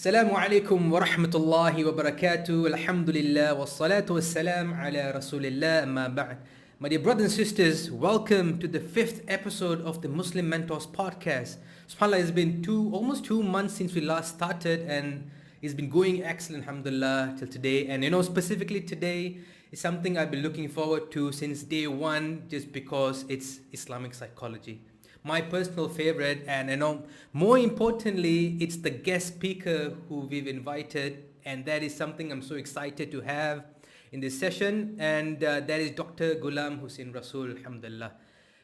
Assalamu alaikum wa rahmatullahi wa barakatuh. Alhamdulillah wa salatu wa salam ala Rasulillah amma ba'd. My dear brothers and sisters, welcome to the fifth episode of the Muslim Mentors podcast. SubhanAllah, it's been almost 2 months since we last started, and it's been going excellent, alhamdulillah, till today. And specifically today is something I've been looking forward to since day one, just because it's Islamic psychology. My personal favorite, and more importantly, it's the guest speaker who we've invited, and that is something I'm so excited to have in this session, and that is Dr. Ghulam Hussein Rassool, Alhamdulillah.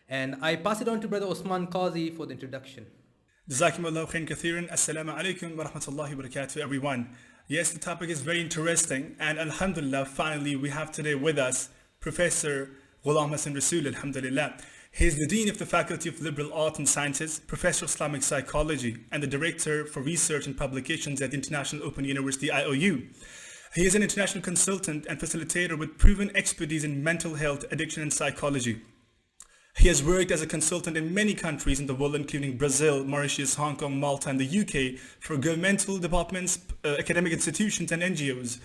And I pass it on to Brother Osman Qazi for the introduction. Jazakumullahu khair kathiran. Assalamu alaikum wa rahmatullahi wa barakatuh, everyone. Yes, the topic is very interesting, and Alhamdulillah, finally we have today with us Professor Ghulam Hussein Rassool, Alhamdulillah. He is the Dean of the Faculty of Liberal Arts and Sciences, Professor of Islamic Psychology, and the Director for Research and Publications at the International Open University, IOU. He is an international consultant and facilitator with proven expertise in mental health, addiction, and psychology. He has worked as a consultant in many countries in the world, including Brazil, Mauritius, Hong Kong, Malta, and the UK, for governmental departments, academic institutions, and NGOs.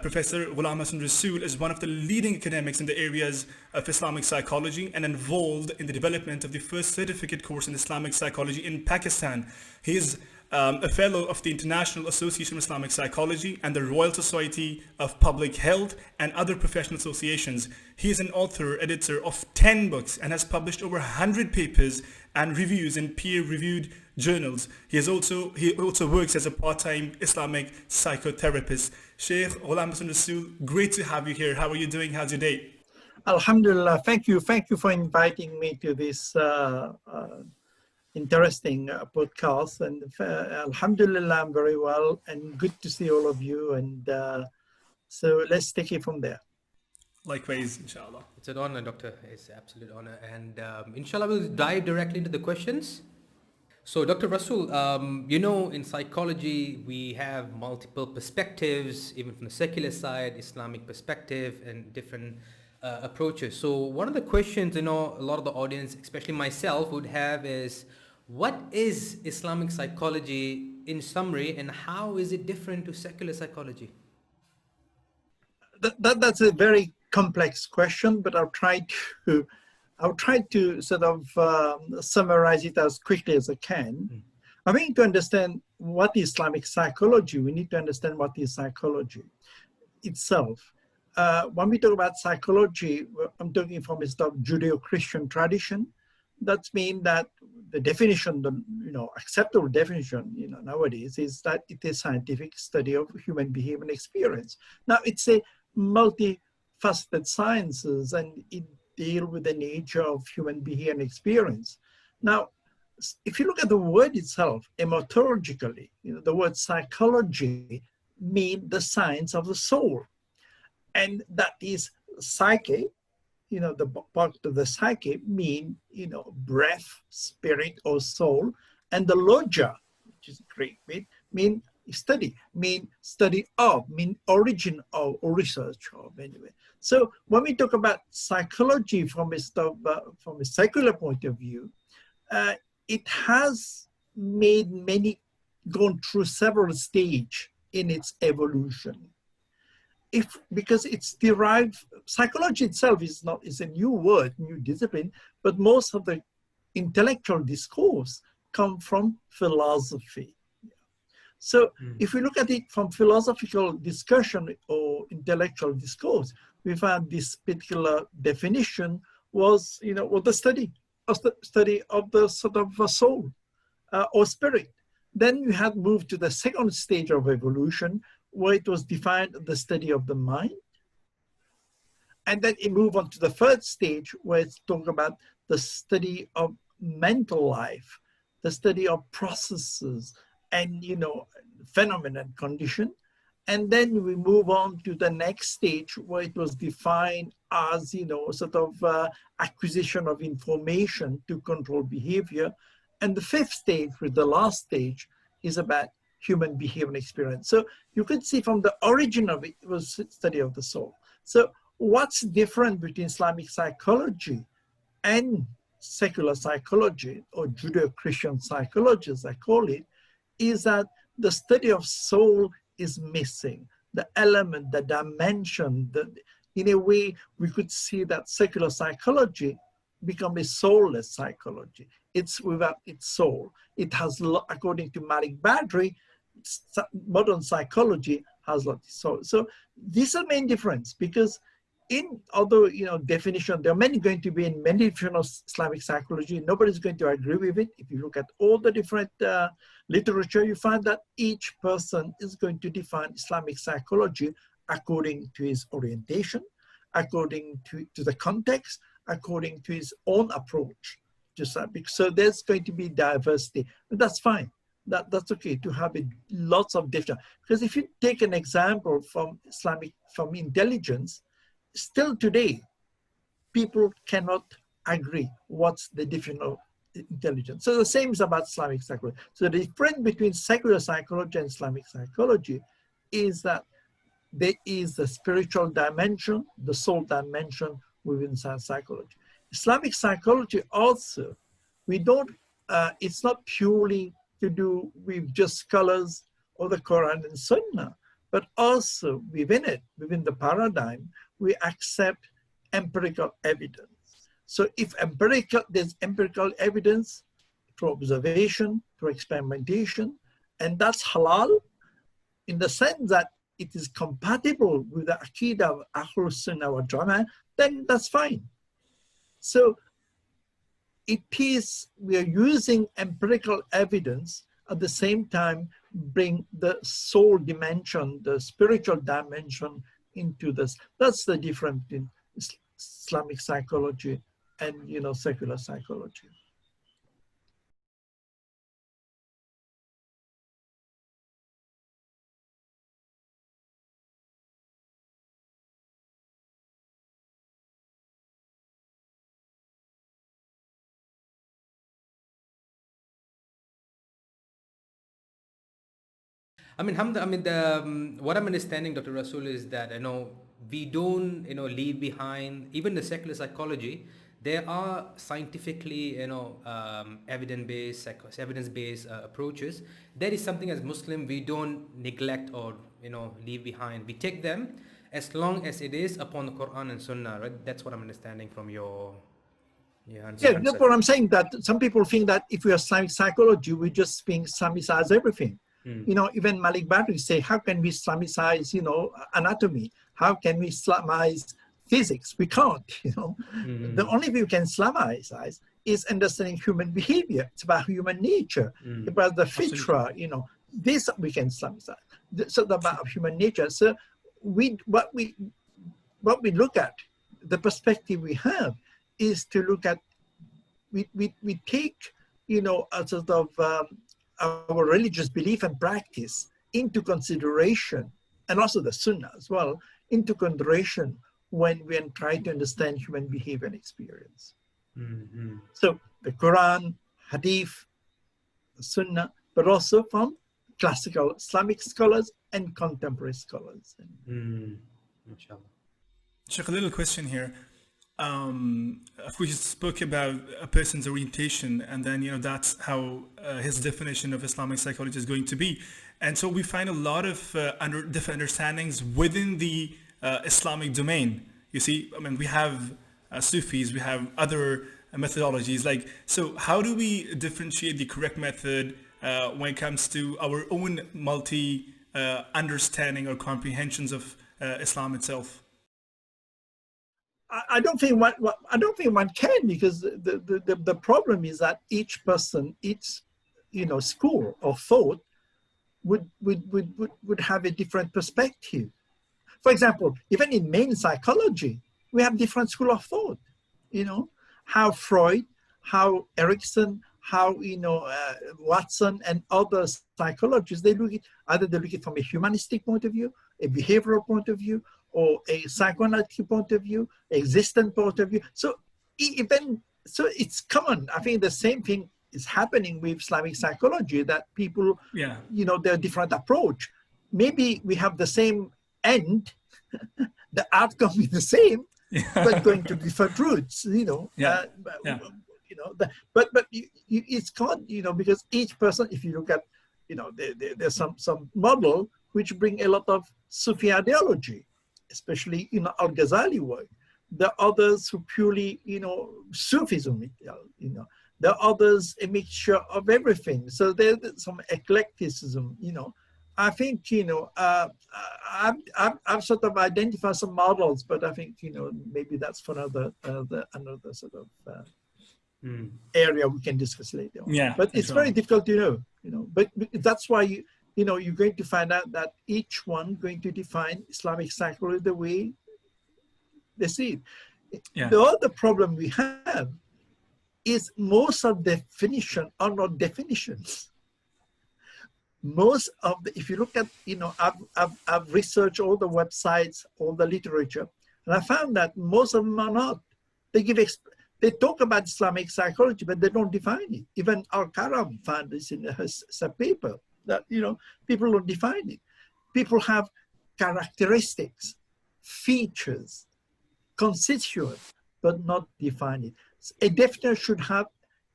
Professor Ghulam Hussein Rassool is one of the leading academics in the areas of Islamic psychology and involved in the development of the first certificate course in Islamic psychology in Pakistan. He is a fellow of the International Association of Islamic Psychology and the Royal Society of Public Health and other professional associations. He is an author, editor of 10 books and has published over 100 papers and reviews in peer-reviewed journals. He also works as a part-time Islamic psychotherapist. Sheikh Ghulam Hussein Rassool, great to have you here. How are you doing? How's your day? Alhamdulillah. Thank you for inviting me to this interesting podcast. And Alhamdulillah, I'm very well, and good to see all of you. And so let's take it from there. Likewise, inshallah. It's an honor, Doctor. It's an absolute honor. And inshallah, we'll dive directly into the questions. So, Dr. Rassool, in psychology, we have multiple perspectives, even from the secular side, Islamic perspective, and different approaches. So, one of the questions, a lot of the audience, especially myself, would have is, what is Islamic psychology in summary, and how is it different to secular psychology? That's a very complex question, but I'll try to sort of summarize it as quickly as I can. I think to understand what is Islamic psychology, we need to understand what is psychology itself. When we talk about psychology, I'm talking from a sort of Judeo-Christian tradition. That means that the definition, the acceptable definition, nowadays is that it is scientific study of human behavior and experience. Now, it's a multifaceted sciences, and it deal with the nature of human behavior and experience. Now, if you look at the word itself, etymologically, the word psychology means the science of the soul. And that is psyche, the part of the psyche mean, breath, spirit, or soul. And the logia, which is Greek, mean study, mean study of, mean origin of, or research of, anyway. So when we talk about psychology from a secular point of view, it has gone through several stages in its evolution. Because it's derived, psychology itself is a new word, new discipline, but most of the intellectual discourse come from philosophy. So if we look at it from philosophical discussion or intellectual discourse, we found this particular definition was, the study of the sort of a soul or spirit. Then you had moved to the second stage of evolution, where it was defined the study of the mind. And then it moved on to the third stage, where it's talking about the study of mental life, the study of processes and, phenomena and condition. And then we move on to the next stage, where it was defined as, acquisition of information to control behavior. And the fifth stage, with the last stage, is about human behavior and experience. So you could see from the origin of it, was study of the soul. So what's different between Islamic psychology and secular psychology, or Judeo-Christian psychology, as I call it, is that the study of soul is missing. The element, the dimension, in a way, we could see that secular psychology become a soulless psychology. It's without its soul. It has, according to Malik Badri, modern psychology has lots of soul. So this is the main difference, because although definition, there are many going to be in many different Islamic psychology. Nobody's going to agree with it. If you look at all the different literature, you find that each person is going to define Islamic psychology according to his orientation, according to the context, according to his own approach to Islamic. So there's going to be diversity, but that's fine. That's okay to have lots of different. Because if you take an example from intelligence, still today, people cannot agree what's the definition of intelligence. So the same is about Islamic psychology. So the difference between secular psychology and Islamic psychology is that there is the spiritual dimension, the soul dimension within psychology. Islamic psychology also, it's not purely to do with just scholars or the Quran and Sunnah, but also within it, within the paradigm, we accept empirical evidence. So if there's empirical evidence through observation, through experimentation, and that's halal in the sense that it is compatible with the Aqidah of Ahlul Sunnah wal Jama'ah, then that's fine. So we are using empirical evidence at the same time bring the soul dimension, the spiritual dimension into this. That's the difference between Islamic psychology and secular psychology. What I'm understanding, Dr. Rassool, is that we don't leave behind even the secular psychology. There are scientifically evidence-based approaches. That is something as Muslim we don't neglect or leave behind. We take them as long as it is upon the Quran and Sunnah. Right? That's what I'm understanding from your answer. Yeah, that's what I'm saying. That some people think that if we are Islamic psychology, we just being Islamicize everything. Even Malik Badri say, how can we Islamicize, anatomy? How can we Islamize physics? We can't, The only way you can Islamicize is understanding human behavior. It's about human nature, about the fitra, this we can Islamicize. So about human nature. So what we look at, the perspective we have is to look at, we take, a sort of, our religious belief and practice into consideration, and also the Sunnah as well, into consideration when we try to understand human behavior and experience. So the Quran, Hadith, the Sunnah, but also from classical Islamic scholars and contemporary scholars. InshaAllah. Sheikh, a little question here. We spoke about a person's orientation, and then that's how his definition of Islamic psychology is going to be. And so we find a lot of different understandings within the Islamic domain. You see, we have Sufis, we have other methodologies. So how do we differentiate the correct method when it comes to our own multi understanding or comprehensions of Islam itself? I don't think one can, because the problem is that each person, each school of thought would have a different perspective. For example, even in main psychology, we have different school of thought. How Freud, how Erickson, how Watson and other psychologists, they look at from a humanistic point of view, a behavioral point of view, or a psychoanalytic point of view, existent point of view. So it's common. I think the same thing is happening with Islamic psychology, that people, their different approach. Maybe we have the same end, the outcome is the same, but going to different routes. But it's called, because each person, if you look at there's some model which bring a lot of Sufi ideology, especially Al-Ghazali work. There are others who purely Sufism, there are others a mixture of everything. So there's some eclecticism. I think I've sort of identified some models, but I think maybe that's for another sort of area we can discuss later on. Yeah, but it's very difficult to know. But that's why you're going to find out that each one going to define Islamic psychology the way they see it. Yeah. The other problem we have is most of definition are not definitions. Most of if you look at, I've researched all the websites, all the literature, and I found that most of them are not. They talk about Islamic psychology, but they don't define it. Even Al-Karam found this in his paper, that, people don't define it. People have characteristics, features, constituents, but not define it. A definition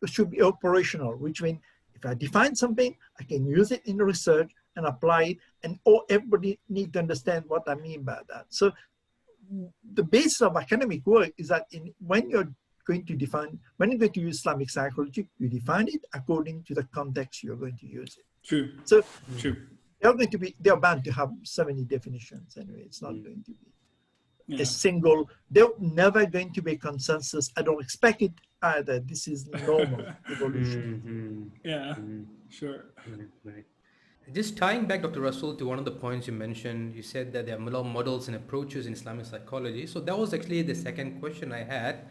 should be operational, which means if I define something, I can use it in research and apply it, and everybody needs to understand what I mean by that. So the basis of academic work is that when you're going to use Islamic psychology, you define it according to the context you're going to use it. True. So True. They're bound to have so many definitions anyway. It's not going to be Yeah. a single, they're never going to be consensus. I don't expect it either. This is normal evolution. Yeah, sure. Right. Just tying back, Dr. Rassool, to one of the points you mentioned, you said that there are a lot of models and approaches in Islamic psychology. So that was actually the second question I had,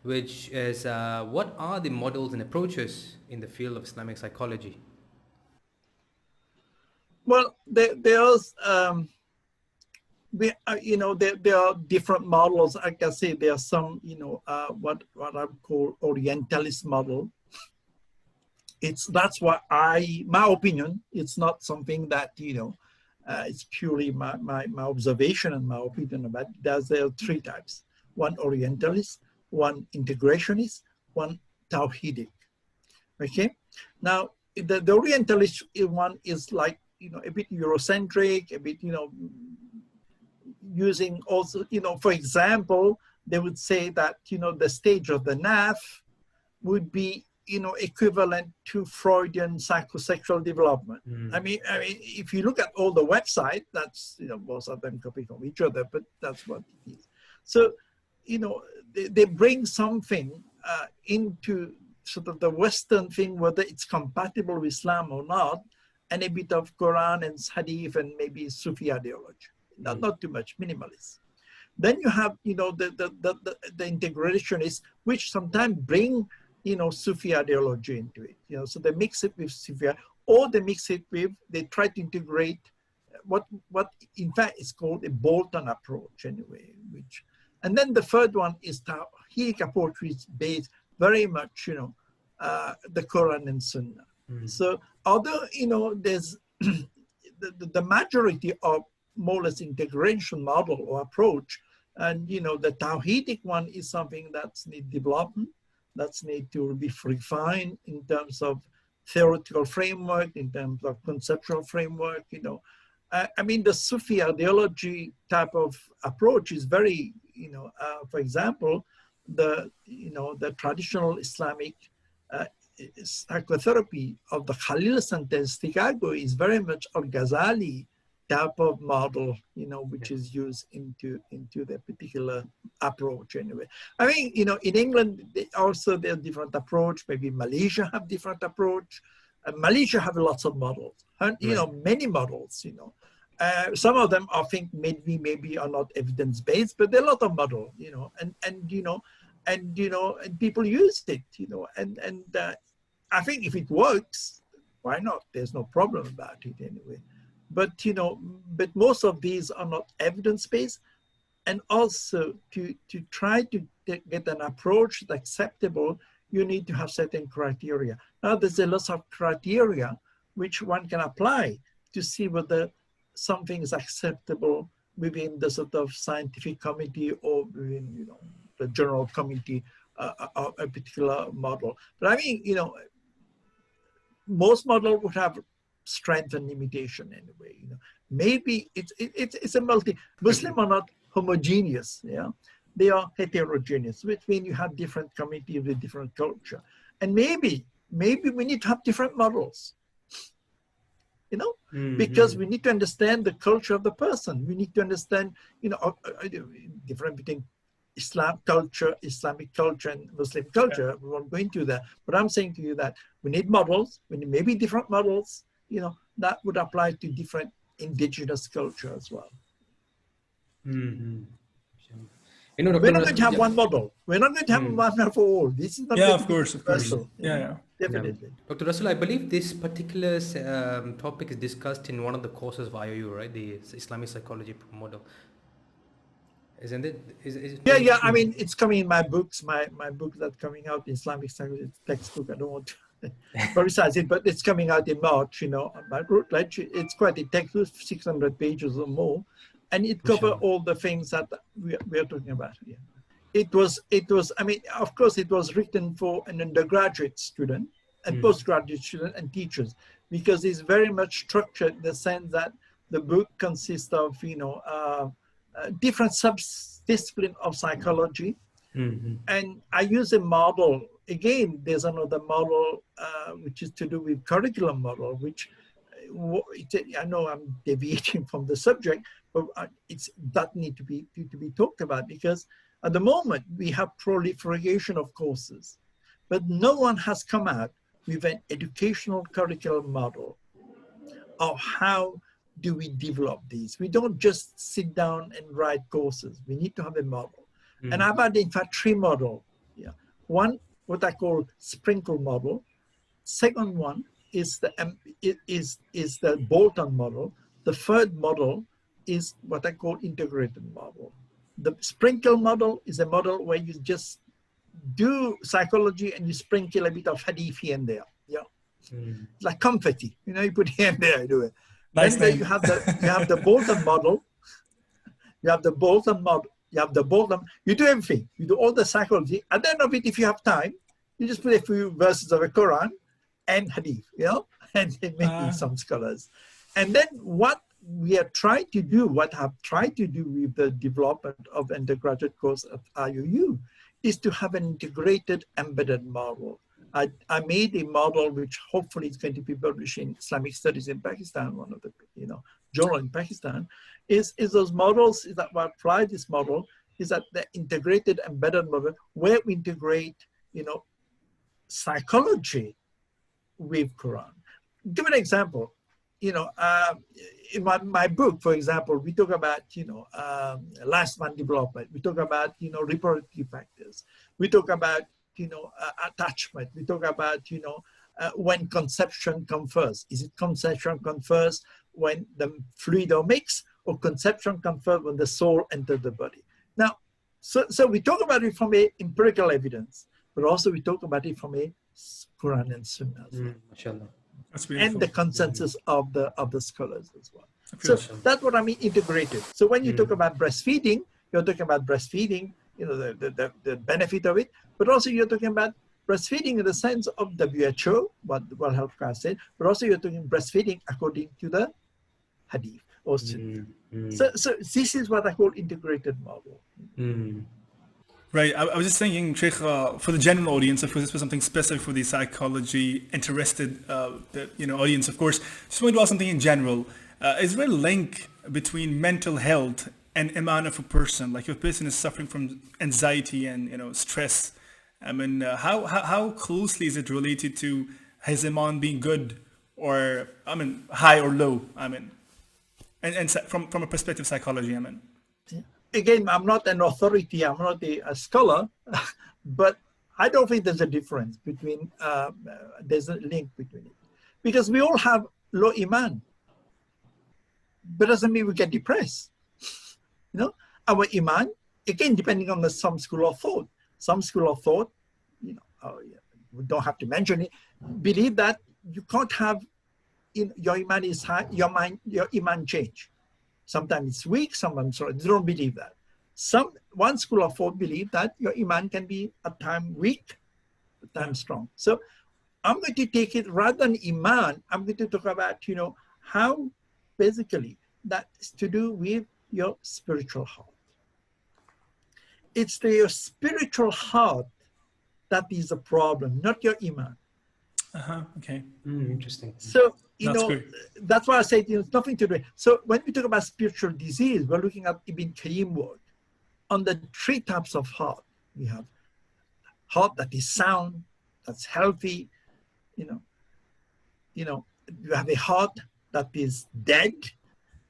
which is what are the models and approaches in the field of Islamic psychology? Well, there are different models. Like I say, there are some, what I would call Orientalist model. That's what my opinion. It's not something that, it's purely my observation and my opinion about it. There are three types: one Orientalist, one integrationist, one Tawhidic. Okay. Now, the Orientalist one is like, a bit Eurocentric, a bit, using also, for example, they would say that, the stage of the naf would be, equivalent to Freudian psychosexual development. I mean, if you look at all the websites, that's, most of them copy from each other, but that's what it is. So, they bring something into sort of the Western thing, whether it's compatible with Islam or not, and a bit of Quran and Hadith and maybe Sufi ideology. Not too much, minimalist. Then you have, the integrationists, which sometimes bring, Sufi ideology into it. So they mix it with Sufi, or they mix it with, they try to integrate what in fact is called a Bolton approach anyway. And then the third one is Tawhidic approach, which is based very much, the Quran and Sunnah. So although, there's the majority of more or less integration model or approach, and the Tawhidic one is something that's need development, that's need to be refined in terms of theoretical framework, in terms of conceptual framework. I mean, the Sufi ideology type of approach is very, for example, the traditional Islamic psychotherapy of the Khalil Center Chicago is very much Al-Ghazali type of model, which is used into the particular approach anyway. I mean, in England, also there's different approach. Maybe Malaysia have different approach. Malaysia have lots of models, and, many models, some of them I think maybe are not evidence-based, but there are a lot of models, and people use it, and I think if it works, why not? There's no problem about it anyway. But but most of these are not evidence-based, and also to try to get an approach that's acceptable, you need to have certain criteria. Now there's a lot of criteria which one can apply to see whether something is acceptable within the sort of scientific committee or within the general committee of a particular model. But I mean, most models would have strength and limitation anyway. Maybe it's a Muslim are not homogeneous. Yeah, they are heterogeneous, which means you have different communities with different culture, and maybe we need to have different models. Because we need to understand the culture of the person. We need to understand, difference between Islamic culture, and Muslim culture. We won't go into that. But I'm saying to you that we need models. We need maybe different models, that would apply to different indigenous culture as well. Mm-hmm. We're not going to have one model. We're not going to have one model for all. This is not going to be universal. Yeah. Definitely. Dr. Rassool, I believe this particular topic is discussed in one of the courses of IOU, right? The Islamic Psychology model. Isn't it? Yeah. I mean, it's coming in my books. My book that's coming out, Islamic Psychology textbook. I don't want to publicize it, but it's coming out in March. My book, it's quite a textbook, 600 pages or more, and it covers all the things that we are talking about here. It was. I mean, of course, it was written for an undergraduate student and postgraduate student and teachers, because it's very much structured in the sense that the book consists of different sub-discipline of psychology, and I use a model. Again, there's another model which is to do with curriculum model, which I know I'm deviating from the subject, but that need to be talked about, because at the moment we have proliferation of courses, but no one has come out with an educational curriculum model of how do we develop these. We don't just sit down and write courses. We need to have a model. And I've identified 3 models. Yeah. One, what I call sprinkle model. Second one is the bolt-on model. The third model is what I call integrated model. The sprinkle model is a model where you just do psychology and you sprinkle a bit of hadith here and there. Yeah, like confetti. You put here and there. Do it. Nice then you have the bolt-on model. You have the bolt-on model. You do everything. You do all the psychology. At the end of it, if you have time, you just put a few verses of the Quran and hadith, and maybe some scholars. And then what I've tried to do with the development of undergraduate course of IOU is to have an integrated embedded model. I made a model which hopefully is going to be published in Islamic Studies in Pakistan, one of the journal in Pakistan, is those models that we apply this model is that the integrated embedded model where we integrate psychology with Quran. Give an example. In my book, for example, we talk about last man development. We talk about reproductive factors. We talk about attachment. We talk about when conception comes first. Is it conception comes first when the fluid or mix, or conception comes first when the soul enters the body? Now, so we talk about it from a empirical evidence, but also we talk about it from a Quran and Sunnah as well. MashaAllah. And the consensus of the scholars as well. So that's what I mean, integrated. So when you talk about breastfeeding, you're talking about breastfeeding, the benefit of it, but also you're talking about breastfeeding in the sense of WHO, what the World Health Organization said, but also you're talking breastfeeding according to the hadith or sunnah. So this is what I call integrated model. Right. I was just thinking, Sheikh, for the general audience, of course, this was something specific for the psychology interested audience, of course. Just want to ask something in general. Is there a link between mental health and Iman of a person? Like if a person is suffering from anxiety and stress, I mean, how closely is it related to his Iman being good or high or low? And from a perspective of psychology, Again, I'm not an authority, I'm not a scholar, but I don't think there's a difference between, there's a link between it. Because we all have low Iman, but doesn't mean we get depressed. Our Iman, again, depending on some school of thought. Some school of thought, we don't have to mention it, believe that you can't have, your Iman is high, your Iman change. Sometimes it's weak, sometimes they don't believe that. One school of thought believe that your Iman can be at times weak, at times strong. So I'm going to take it rather than Iman. I'm going to talk about, how basically that is to do with your spiritual heart. It's your spiritual heart that is a problem, not your Iman. Okay. Interesting. So, That's good. that's why I said, it's nothing to do. So when we talk about spiritual disease, we're looking at Ibn Qayyim work on the three types of heart. We have heart that is sound, that's healthy, you have a heart that is dead,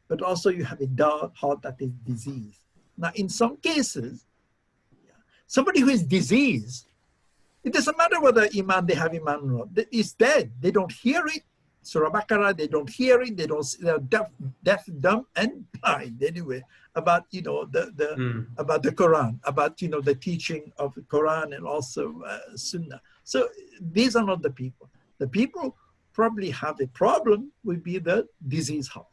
but also you have a heart that is diseased. Now, in some cases, somebody who is diseased, it doesn't matter whether Iman, they have Iman or not. It's dead. They don't hear it. Surah Baqarah, they don't hear it. They're deaf, dumb, and blind anyway about, about the Quran, about, the teaching of the Quran and also Sunnah. So these are not the people. The people probably have a problem would be the disease heart.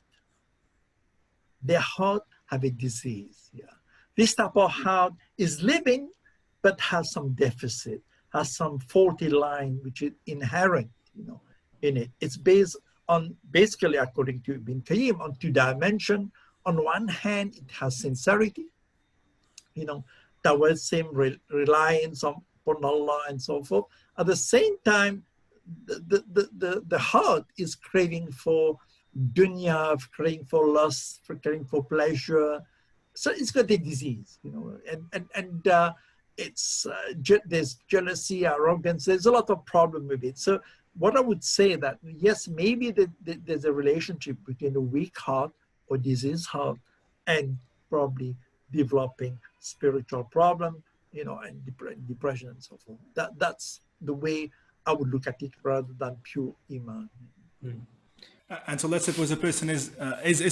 Their heart have a disease. Yeah. This type of heart is living, but has some deficit, has some faulty line, which is inherent, in it. It's based on, basically, according to Ibn Qayyim, on two dimensions. On one hand, it has sincerity, towards same reliance upon Allah and so forth. At the same time, the heart is craving for dunya, craving for lust, craving for pleasure. So it's got a disease, and it's there's jealousy, arrogance. There's a lot of problem with it. So what I would say that, yes, maybe there's a relationship between a weak heart or diseased heart and probably developing spiritual problem, and depression and so forth. That's the way I would look at it rather than pure Iman. And so let's suppose a person is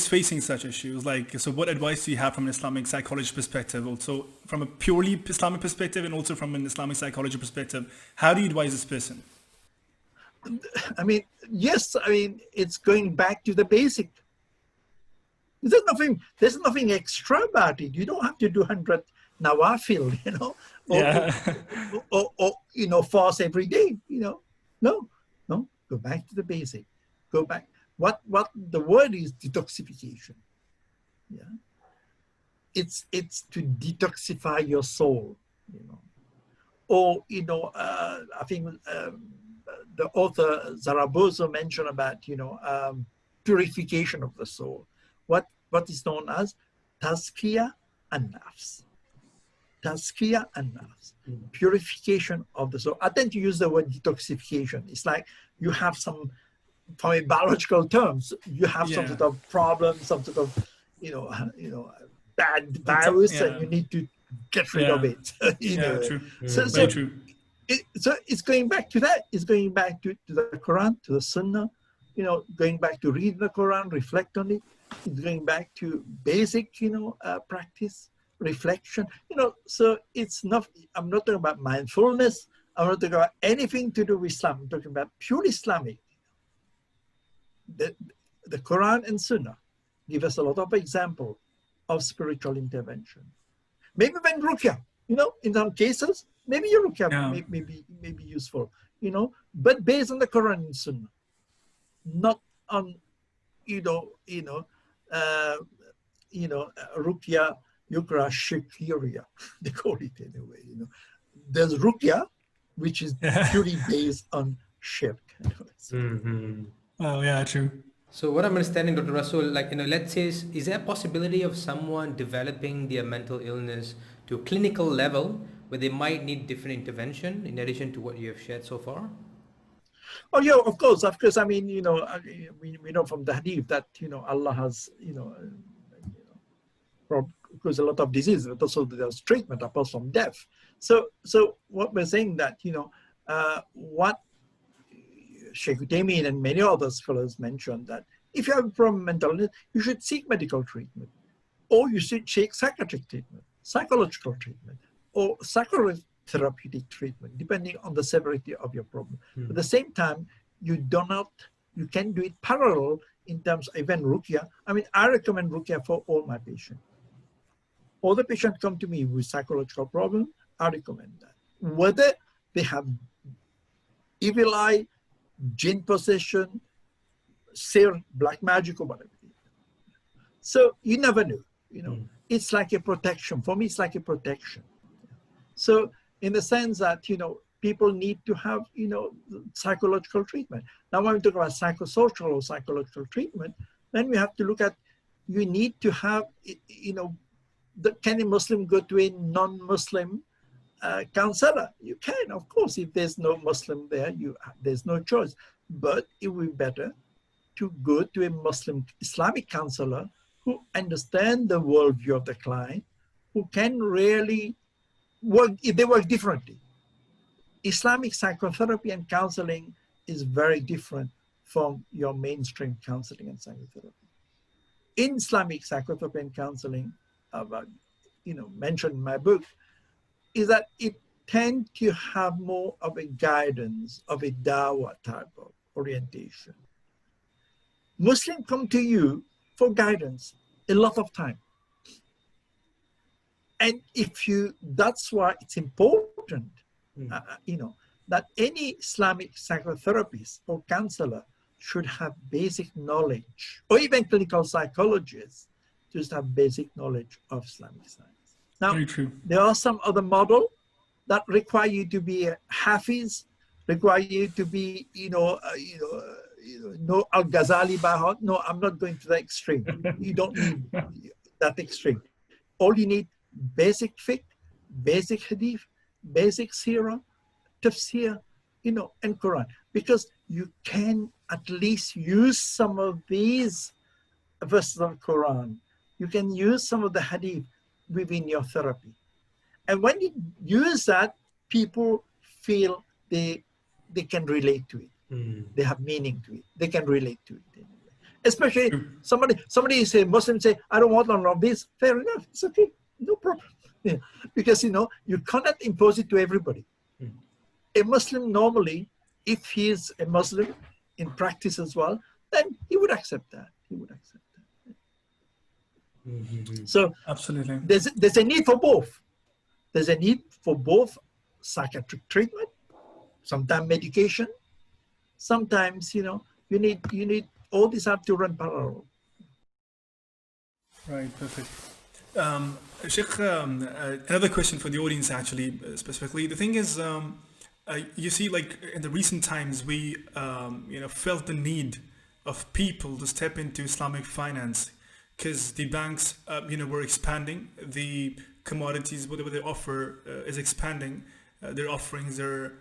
facing such issues. So what advice do you have from an Islamic psychology perspective? Also from a purely Islamic perspective and also from an Islamic psychology perspective, how do you advise this person? It's going back to the basic. There's nothing extra about it. You don't have to do 100 nawafil, or fast every day, No, go back to the basic. Go back. What the word is detoxification. Yeah. It's to detoxify your soul, Or, I think the author Zaragoza mentioned about, purification of the soul. What is known as tazkiyah and nafs. Tazkiyah and nafs. Purification of the soul. I tend to use the word detoxification. It's like you have some, from a biological terms, you have some sort of problem, some sort of, bad virus, and you need to get rid of it. True. So true. So it's going back to that. It's going back to the Quran, to the Sunnah, going back to read the Quran, reflect on it. It's going back to basic, practice, reflection. So it's not, I'm not talking about mindfulness. I'm not talking about anything to do with Islam. I'm talking about purely Islamic. The Quran and Sunnah give us a lot of examples of spiritual intervention. Maybe when ruqya, in some cases, maybe your ruqya may be useful, but based on the Quran and Sunnah, not on, ruqya, yukra, shikiriya, they call it anyway, There's ruqya, which is purely based on shirk. Oh, yeah, true. So what I'm understanding, Dr. Rassool, let's say, is there a possibility of someone developing their mental illness to a clinical level where they might need different intervention in addition to what you have shared so far? Oh yeah, of course. We know from the hadith that Allah has because a lot of diseases, but also there's treatment apart from death. So what we're saying that what Sheikh Uthaymeen and many other scholars mentioned that if you have a problem with mental illness, you should seek medical treatment, or you should seek psychiatric treatment, psychological treatment, or psychotherapeutic treatment, depending on the severity of your problem. At the same time, you can do it parallel in terms of even ruqya. I recommend ruqya for all my patients. All the patients come to me with psychological problem, I recommend that. Whether they have evil eye, jinn possession, seer, black magic, or whatever. So you never know, It's like a protection. For me, it's like a protection. So in the sense that, people need to have, psychological treatment. Now, when we talk about psychosocial or psychological treatment, then we have to look at, you need to have, can a Muslim go to a non-Muslim counselor? You can, of course. If there's no Muslim there, there's no choice. But it would be better to go to a Muslim Islamic counselor who understand the worldview of the client, who can really work, they work differently. Islamic psychotherapy and counseling is very different from your mainstream counseling and psychotherapy. In Islamic psychotherapy and counseling, mentioned in my book, is that it tends to have more of a guidance, of a dawah type of orientation. Muslims come to you for guidance a lot of time. And that's why it's important, that any Islamic psychotherapist or counselor should have basic knowledge, or even clinical psychologists just have basic knowledge of Islamic science. Now, very true. There are some other models that require you to be a Hafiz, require you to be, no Al-Ghazali by heart. No, I'm not going to the extreme. You don't need that extreme. All you need, basic fiqh, basic hadith, basic seerah, tafsir, and Quran. Because you can at least use some of these verses of Quran. You can use some of the hadith within your therapy. And when you use that, people feel they can relate to it. They have meaning to it. They can relate to it. Anyway. Especially somebody say, Muslims say, I don't want none of this. Fair enough. It's okay. No problem. Yeah. Because, you cannot impose it to everybody. A Muslim normally, if he is a Muslim in practice as well, then he would accept that. So absolutely, there's a need for both. There's a need for both psychiatric treatment, sometimes medication, sometimes you need all these have to run parallel. Right, perfect. Sheikh, another question for the audience actually, specifically. The thing is, you see, like in the recent times, we felt the need of people to step into Islamic finance, because the banks were expanding, the commodities, whatever they offer is expanding, their offerings, their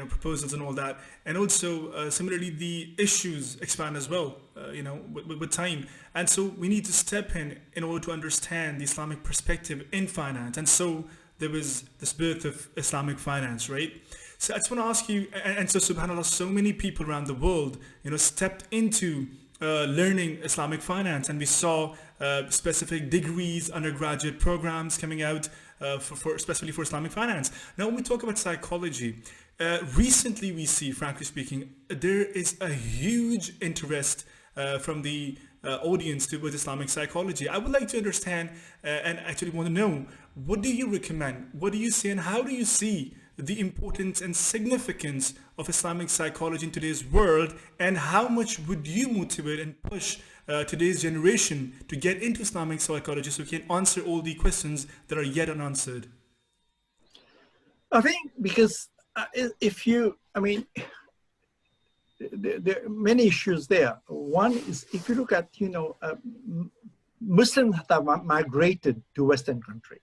proposals and all that, and also similarly the issues expand as well, with time, and so we need to step in order to understand the Islamic perspective in finance, and so there was this birth of Islamic finance, right? So I just want to ask you, and so subhanAllah, so many people around the world, stepped into learning Islamic finance, and we saw specific degrees, undergraduate programs coming out especially for Islamic finance. Now, when we talk about psychology, recently we see, frankly speaking, there is a huge interest from the audience towards Islamic psychology. I would like to understand and actually want to know, what do you recommend? What do you say, and how do you see the importance and significance of Islamic psychology in today's world, and how much would you motivate and push today's generation to get into Islamic psychology so we can answer all the questions that are yet unanswered? I think because there are many issues there. One is, if you look at, Muslims have migrated to Western countries.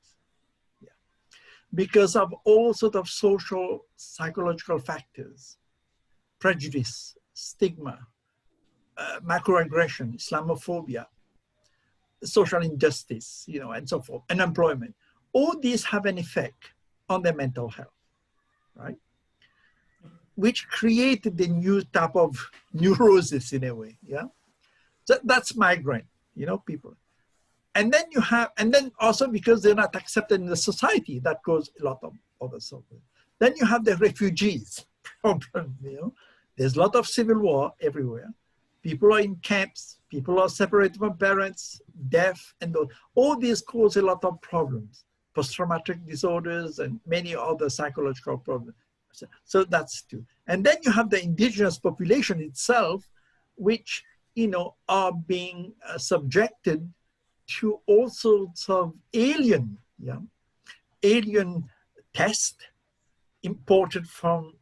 Because of all sort of social, psychological factors, prejudice, stigma, macroaggression, Islamophobia, social injustice, and so forth, unemployment. All these have an effect on their mental health, right? Which created the new type of neurosis in a way, yeah? So that's migrant, people. And then also because they're not accepted in the society, that caused a lot of other stuff. Then you have the refugees problem, There's a lot of civil war everywhere. People are in camps, people are separated from parents, deaf, and all these cause a lot of problems, post-traumatic disorders and many other psychological problems. So that's two. And then you have the indigenous population itself, which, are being subjected to all sorts of alien tests imported from,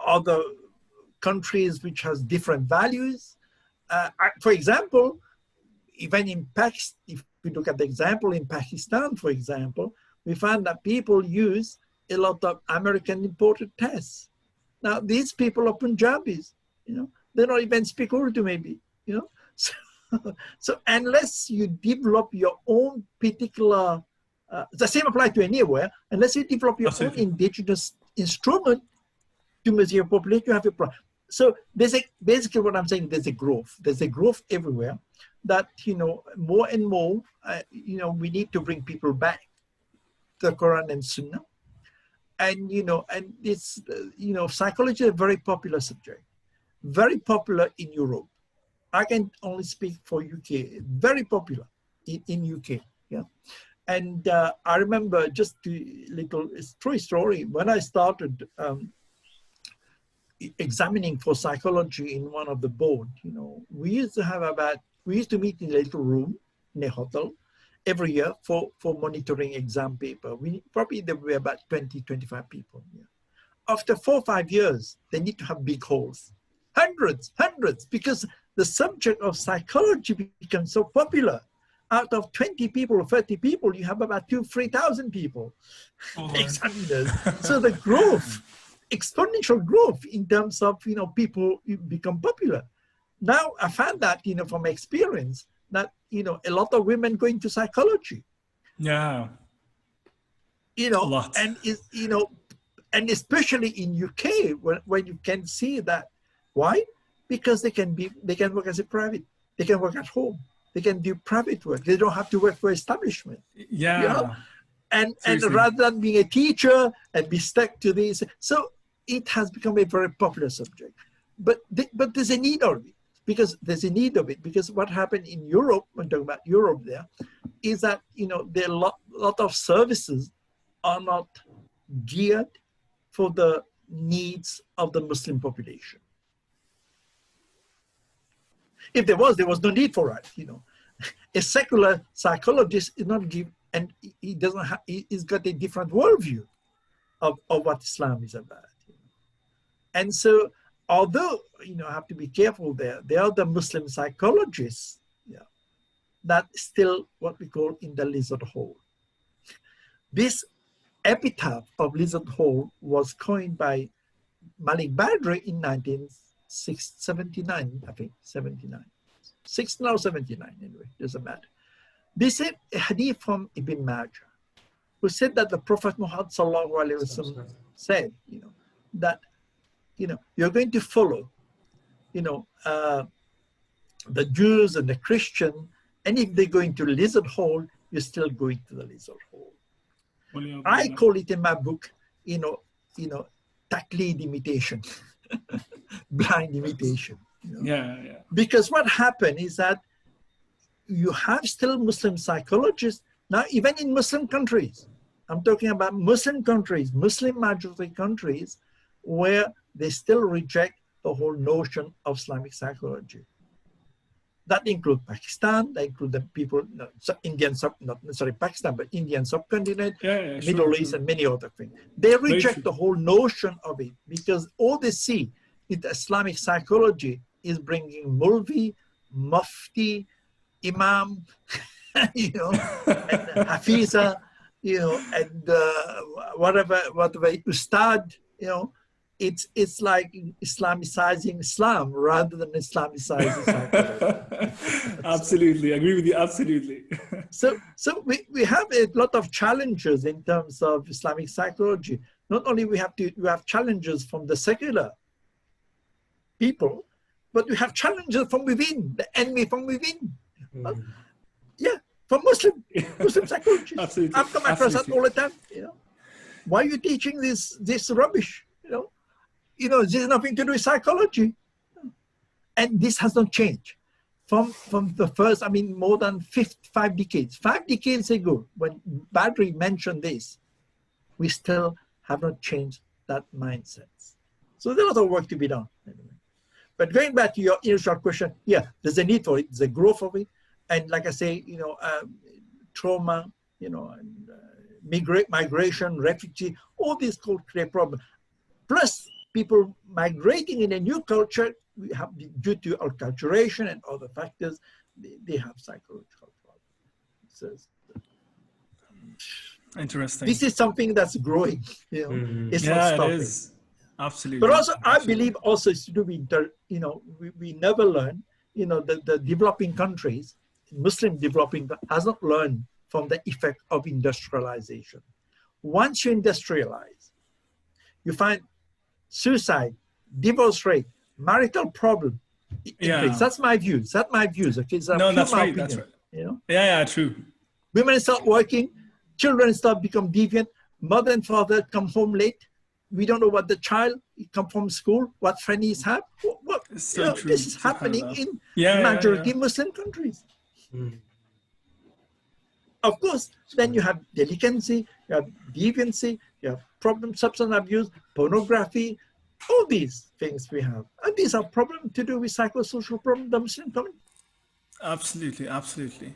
other countries which has different values. For example, even in Pakistan, if we look at the example in Pakistan, for example, we find that people use a lot of American imported tests. Now, these people are Punjabis, they don't even speak Urdu maybe, So unless you develop your own particular, the same applies to anywhere, unless you develop your own indigenous instrument to measure your population, you have a problem. So basically what I'm saying, there's a growth everywhere that, more and more, we need to bring people back to the Quran and Sunnah. And, and it's, psychology is a very popular subject, very popular in Europe. I can only speak for UK, very popular in UK, yeah. And I remember just a little true story, when I started examining for psychology in one of the board, we used to meet in a little room in a hotel every year for monitoring exam paper. There were about 20, 25 people. Yeah. After 4 or 5 years, they need to have big halls, hundreds, because the subject of psychology becomes so popular. Out of 20 people or 30 people, you have about 3,000 people, examiners. So the growth, exponential growth in terms of, people become popular. Now I found that, from experience, that, a lot of women go into psychology. Yeah. A lot. And, and especially in UK, when you can see that. Why? Because they can work as a private, they can work at home, they can do private work. They don't have to work for establishment. Yeah. And rather than being a teacher and be stuck to this, so it has become a very popular subject. But there's a need of it, because what happened in Europe, when talking about Europe there, is that, there are a lot of services are not geared for the needs of the Muslim population. If there was no need for it, A secular psychologist is not give, and he doesn't have, he's got a different worldview of what Islam is about. And so, although, I have to be careful there are the Muslim psychologists, that still what we call in the lizard hole. This epitaph of lizard hole was coined by Malik Badri in 1979, I think, 79. 69 or 79, anyway, doesn't matter. This is a hadith from Ibn Majah, who said that the Prophet Muhammad sallallahu alaihi wasallam said, that, you're going to follow, the Jews and the Christian, and if they go into lizard hole, you're still going to the lizard hole. I call it in my book, taqlid imitation, blind imitation. Yeah. Because what happened is that you have still Muslim psychologists, now even in Muslim countries, I'm talking about Muslim countries, Muslim majority countries, where they still reject the whole notion of Islamic psychology. That includes Pakistan, that includes the people, Indian, not necessarily Pakistan, but Indian subcontinent, Middle East, and many other things. They reject the whole notion of it, because all they see in the Islamic psychology is bringing Mulvi, Mufti, Imam, and Hafiza, and whatever, Ustad, it's like Islamicizing Islam rather than Islamicizing psychology. Absolutely, I agree with you, absolutely. So we have a lot of challenges in terms of Islamic psychology. Not only we have challenges from the secular people, but we have challenges from within, the enemy from within. From Muslim psychologists. Absolutely. I've come across that all the time. Why are you teaching this rubbish? This has nothing to do with psychology. And this has not changed. From the first, more than 5 decades. 5 decades ago, when Badri mentioned this, we still have not changed that mindset. So there's a lot of work to be done. Anyway. But going back to your initial question, yeah, there's a need for it, there's a growth of it. And like I say, trauma, and migration, refugee, all these could create problems. Plus, people migrating in a new culture, we have, due to acculturation and other factors, they have psychological problems. So, interesting. this is something that's growing. It's not Yeah, stopping. it is. Absolutely. But also, I Absolutely. believe also it's to do with, we never learn, the developing countries, Muslim developing, has not learned from the effect of industrialization. Once you industrialize, you find suicide, divorce rate, marital problem increase. That's my views. That's my views. Okay, it's No, pure that's right. opinion, That's right. You know, Yeah, true. women start working, children start become deviant, mother and father come home late. We don't know what the child come from school, what friends have. What So true. this is happening in majority Muslim countries. Of course, then you have delinquency, you have deviancy, you have problem, substance abuse, pornography, all these things we have. And these are problems to do with psychosocial problems in the Muslim community. Absolutely.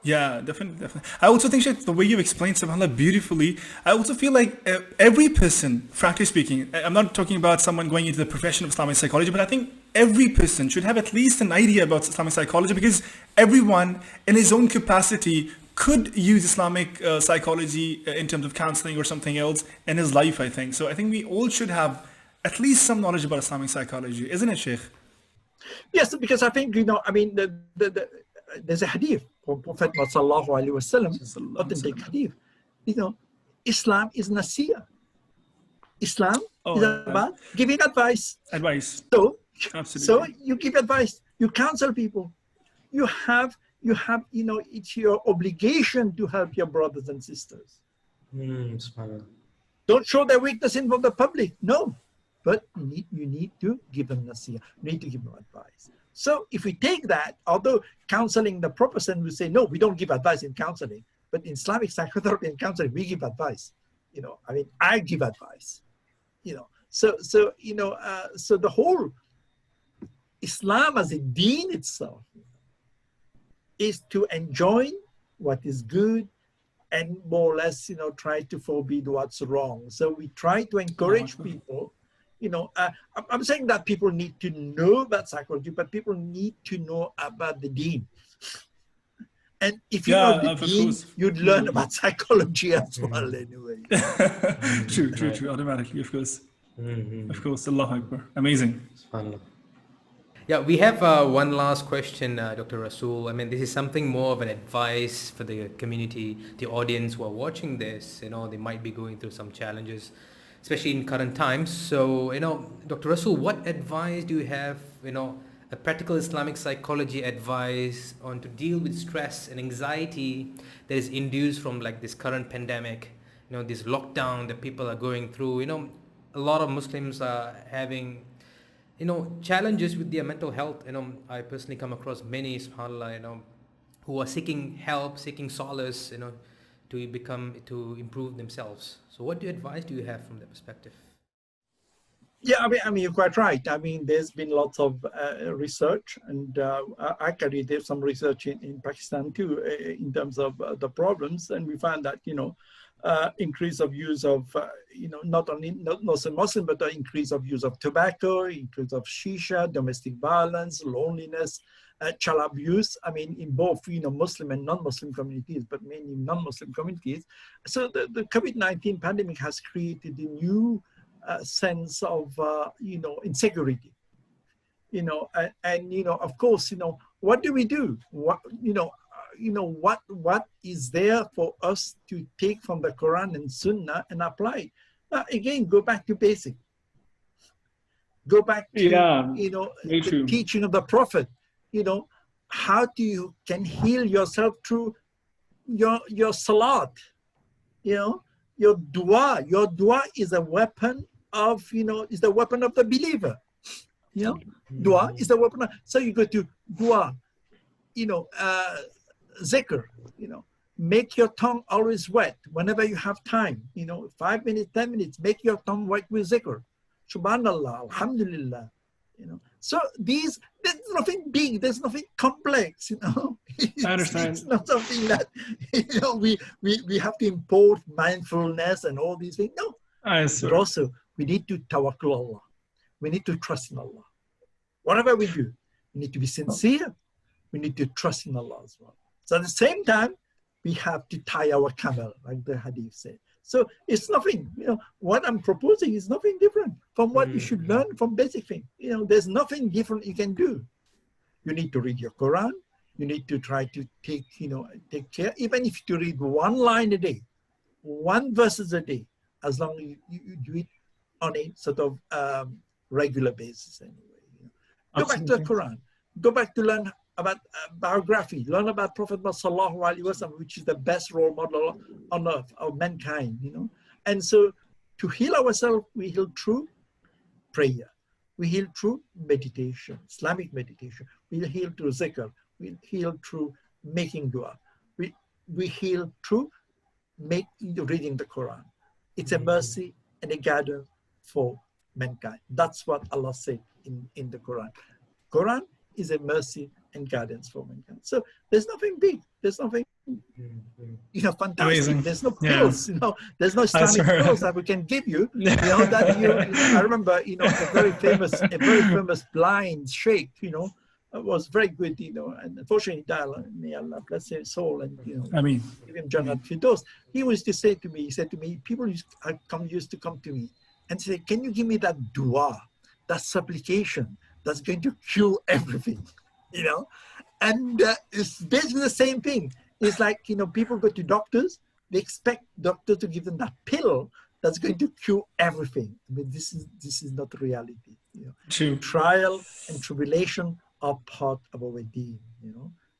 Yeah, definitely. I also think, Sheikh, the way you explained subhanAllah beautifully, I also feel like every person, frankly speaking, I'm not talking about someone going into the profession of Islamic psychology, but I think every person should have at least an idea about Islamic psychology, because everyone in his own capacity could use Islamic psychology in terms of counseling or something else in his life, I think. So I think we all should have at least some knowledge about Islamic psychology, isn't it, Sheikh? Yes, because I think, there's a hadith from Prophet Sallallahu Alaihi Wasallam, authentic hadith. Islam is nasiyah. Islam is about giving advice. So you give advice, you counsel people. You have, it's your obligation to help your brothers and sisters. Don't show their weakness in front of the public. No, but you need to give them nasiyah. You need to give them advice. So if we take that, although counseling, the proper sense, we say, no, we don't give advice in counseling, but in Islamic psychotherapy and counseling, we give advice. I give advice. So the whole Islam as a deen itself is to enjoin what is good and more or less, try to forbid what's wrong. So we try to encourage people. I'm saying that people need to know about psychology, but people need to know about the deen. And if you know the deen, you'd learn about psychology as well anyway. True, automatically, of course. Of course, Allahu Akbar. Amazing. Yeah, we have one last question, Dr. Rassool. I mean, this is something more of an advice for the community, the audience who are watching this. They might be going through some challenges, especially in current times. So, Dr. Rassool, what advice do you have, a practical Islamic psychology advice on to deal with stress and anxiety that is induced from like this current pandemic, this lockdown that people are going through. A lot of Muslims are having, challenges with their mental health. I personally come across many, subhanAllah, who are seeking help, seeking solace, to improve themselves. So what advice do you have from that perspective? Yeah, I mean, you're quite right. I mean, there's been lots of research, and actually there's some research in Pakistan too, in terms of the problems, and we find that increase of use of not only not Muslim, but the increase of use of tobacco, increase of shisha, domestic violence, loneliness, child abuse. I mean, in both Muslim and non-Muslim communities, but mainly non-Muslim communities. So the COVID-19 pandemic has created a new sense of insecurity, and of course, what do we do? What is there for us to take from the Quran and Sunnah and apply it? Again, go back to basic. Go back to the teaching of the Prophet. How do you can heal yourself through your salat? Your dua. Your dua is a weapon of is the weapon of the believer. Dua is the weapon. So you go to dua, zikr, make your tongue always wet whenever you have time. 5 minutes, 10 minutes, make your tongue wet with zikr. Subhanallah, Alhamdulillah. So there's nothing big, there's nothing complex. I understand. It's not something that we have to import mindfulness and all these things. No. But also we need to tawakkul Allah. We need to trust in Allah. Whatever we do, we need to be sincere. We need to trust in Allah as well. So at the same time, we have to tie our camel, like the hadith said. So it's nothing, what I'm proposing is nothing different from what you should learn from basic things. There's nothing different you can do. You need to read your Quran. You need to try to take care, even if you read one line a day, one verses a day, as long as you do it on a sort of regular basis anyway. Go back to the Quran. Go back to learn about biography, learn about Prophet Sallallahu Alaihi Wasallam, which is the best role model on earth of mankind, And so to heal ourselves, we heal through prayer. We heal through meditation, Islamic meditation. We heal through zikr. We heal through making dua. We heal through reading the Quran. It's a mercy and a guidance for mankind. That's what Allah said in the Quran. Quran is a mercy and guidance for mankind. So there's nothing big. There's nothing, fantastic. Amazing. There's no pills, There's no Islamic pills that we can give you. I remember, a very famous blind sheikh, was very good, and unfortunately he died. May Allah bless his soul and give him Jannat Firdaus. He used to say to me, people used to come to me and say, can you give me that dua, that supplication that's going to cure everything, And it's basically the same thing. It's like, people go to doctors, they expect doctors to give them that pill that's going to cure everything. I mean, this is not the reality. True. Trial and tribulation are part of our deen.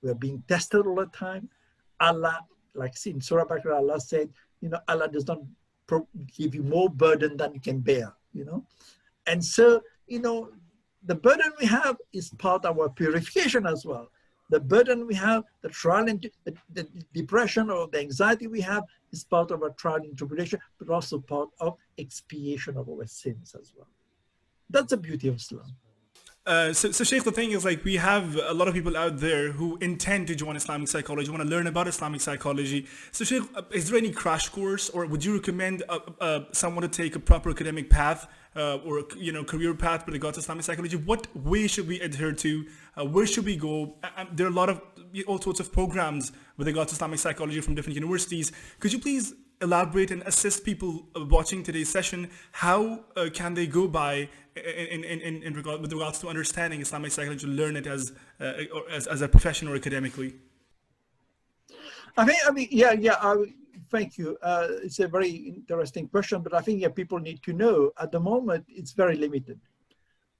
We are being tested all the time. Allah, like in Surah Baqarah, Allah said, Allah does not give you more burden than you can bear. And so, the burden we have is part of our purification as well. The burden we have, the trial and the depression or the anxiety we have is part of our trial and tribulation, but also part of expiation of our sins as well. That's the beauty of Islam. So Sheikh, the thing is, we have a lot of people out there who intend to join Islamic psychology, want to learn about Islamic psychology. So Sheikh, is there any crash course, or would you recommend someone to take a proper academic path or career path with regard to Islamic psychology? What way should we adhere to? Where should we go? There are a lot of all sorts of programs with regard to Islamic psychology from different universities. Could you please elaborate and assist people watching today's session? How can they go by with regards to understanding Islamic psychology, to learn it as a profession or academically? Thank you. It's a very interesting question, but I think people need to know at the moment it's very limited.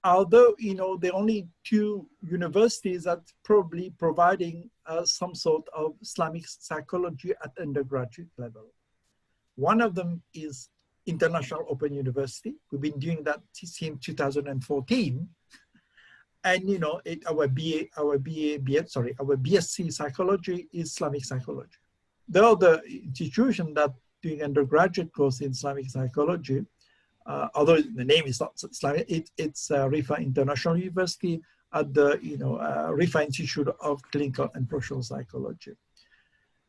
Although, there are only 2 universities that probably providing some sort of Islamic psychology at undergraduate level. One of them is International Open University. We've been doing that since 2014. And, our BSc psychology is Islamic psychology. The other institution that doing undergraduate course in Islamic psychology, although the name is not Islamic, it's Rifa International University at the, Rifa Institute of Clinical and Professional Psychology.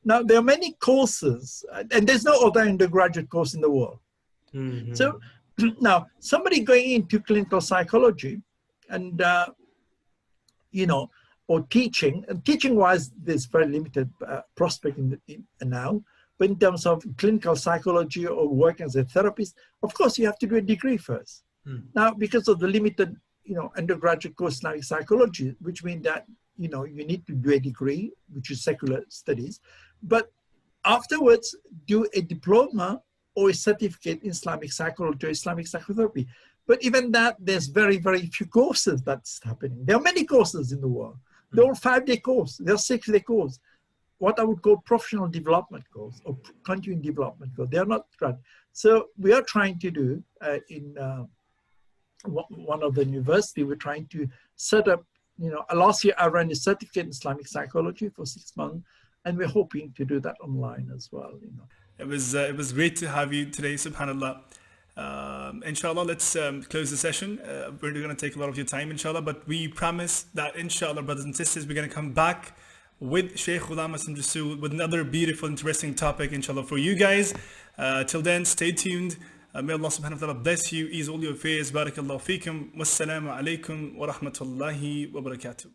Now, there are many courses, and there's no other undergraduate course in the world. Mm-hmm. So now, somebody going into clinical psychology and, or teaching-wise, there's very limited prospect now. But in terms of clinical psychology or work as a therapist, of course, you have to do a degree first. Mm. Now, because of the limited, undergraduate course in psychology, which means that, you need to do a degree, which is secular studies. But afterwards, do a diploma or a certificate in Islamic psychology or Islamic psychotherapy. But even that, there's very, very few courses that's happening. There are many courses in the world. They're all 5-day course. They're 6-day course. What I would call professional development course or continuing development course. They are not right. So we are trying to do in one of the university, we're trying to set up, last year I ran a certificate in Islamic psychology for 6 months. And we're hoping to do that online as well. It was great to have you today, subhanallah. Inshallah, let's close the session. We're going to take a lot of your time, inshallah, but we promise that, inshallah, brothers and sisters, we're going to come back with Shaykh Ghulam Hussein Rassool with another beautiful, interesting topic, inshallah, for you guys. Till then, stay tuned. May Allah subhanahu wa ta'ala bless you, ease all your affairs. Barakallahu feekum. Wassalamu alaikum wa rahmatullahi wa barakatuh.